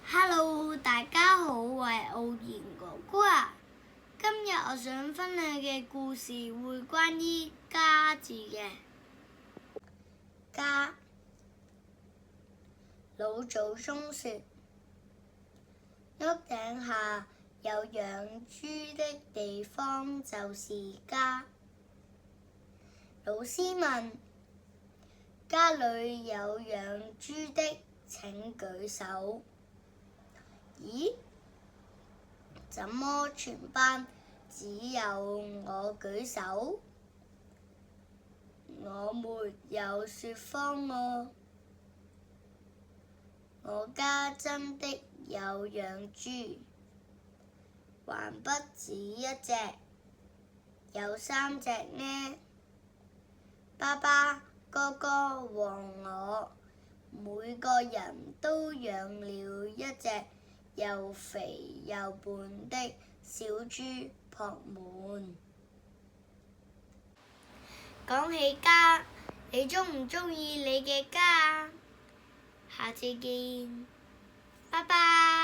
Hello， 大家好，我係奧然哥哥啊。今日我想分享嘅故事會關於家字嘅。家，老祖宗說，屋頂下有養豬的地方就是家。老師問：家裏有養豬的請舉手。咦？怎麼全班只有我舉手？我沒有說謊哦。我家真的有養豬，還不止一隻，有3隻呢。爸爸、哥哥和我每個人都養了一隻又肥又胖的小豬撲滿。講起家，你鍾唔鍾意你嘅家啊？下次見，拜拜。